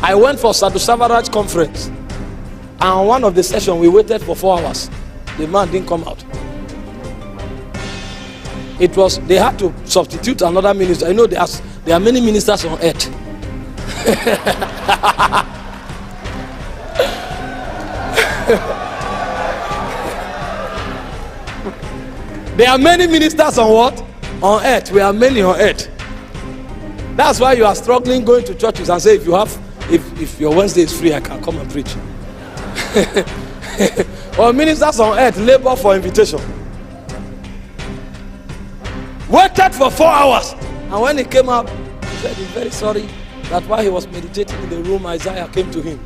I went for sadu salveraj conference, and on one of the sessions we waited for 4 hours. The man didn't come out. It was, they had to substitute another minister. You know, there are many ministers on earth. There are many ministers on what? On earth. We are many on earth. That's why you are struggling going to churches and say, if your Wednesday is free, I can come and preach. Or ministers on earth labor for invitation. Waited for 4 hours, and when he came out, he said he's very sorry that while he was meditating in the room, Isaiah came to him.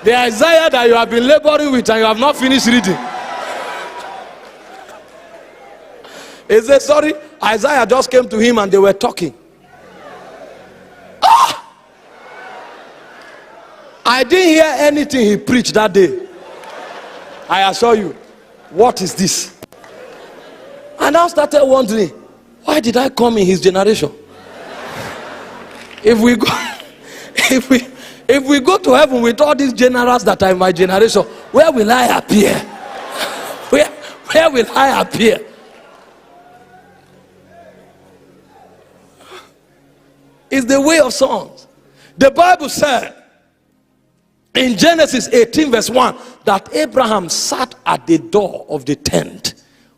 The Isaiah that you have been laboring with and you have not finished reading. He said, sorry, Isaiah just came to him and they were talking. Ah! I didn't hear anything he preached that day. I assure you, what is this? I now started wondering, why did I come in his generation? If we go to heaven with all these generals that are in my generation, where will I appear? Where will I appear? It's the way of songs. The Bible said in Genesis 18 verse 1 that Abraham sat at the door of the tent.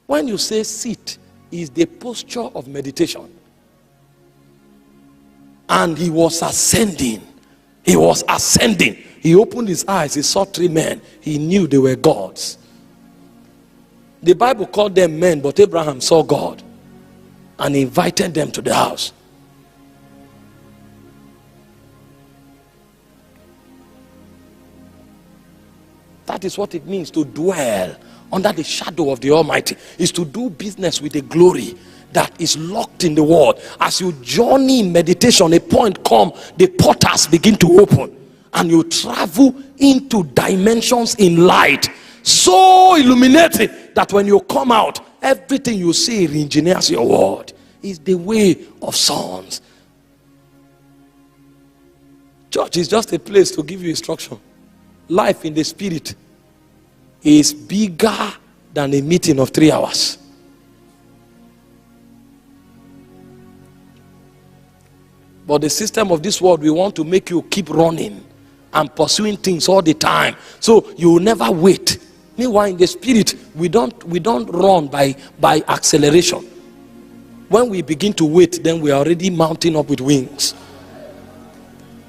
When you say sit, is the posture of meditation. And he was ascending. He was ascending. He opened his eyes. He saw 3 men. He knew they were gods. The Bible called them men, but Abraham saw God and invited them to the house. That is what it means to dwell under the shadow of the Almighty. Is to do business with the glory that is locked in the world. As you journey in meditation, a point come, the portals begin to open, and you travel into dimensions in light, so illuminating that when you come out, everything you see re-engineers your world. Is the way of sons. Church is just a place to give you instruction. Life in the spirit is bigger than a meeting of 3 hours. But the system of this world, we want to make you keep running and pursuing things all the time, so you will never wait. Meanwhile, in the spirit, we don't run by acceleration. When we begin to wait, then we are already mounting up with wings.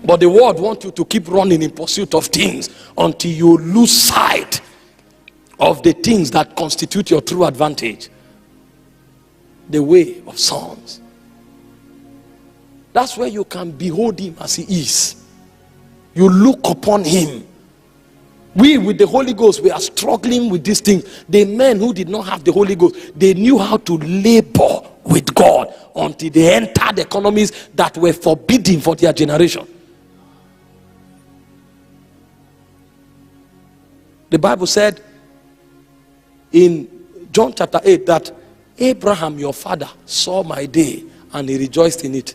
But the world wants you to keep running in pursuit of things until you lose sight of the things that constitute your true advantage. The way of sons. That's where you can behold him as he is. You look upon him. We with the Holy Ghost, we are struggling with these things. The men who did not have the Holy Ghost, they knew how to labor with God until they entered economies that were forbidden for their generation. The Bible said in John chapter 8 that Abraham, your father, saw my day and he rejoiced in it.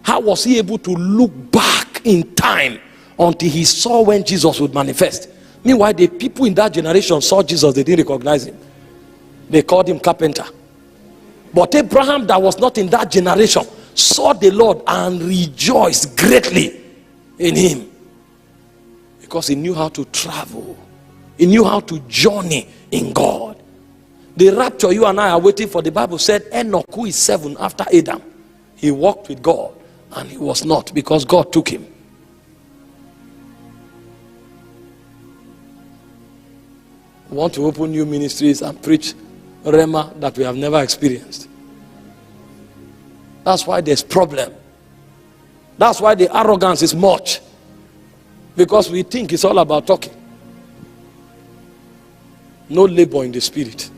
How was he able to look back in time until he saw when Jesus would manifest? Meanwhile, the people in that generation saw Jesus, they didn't recognize him. They called him carpenter. But Abraham, that was not in that generation, saw the Lord and rejoiced greatly in him. Because he knew how to travel. He knew how to journey in God. The rapture you and I are waiting for, the Bible said Enoch, who is 7 after Adam, he walked with God and he was not, because God took him. We want to open new ministries and preach Rhema that we have never experienced. That's why there's problem. That's why the arrogance is much. Because we think it's all about talking. No labor in the spirit.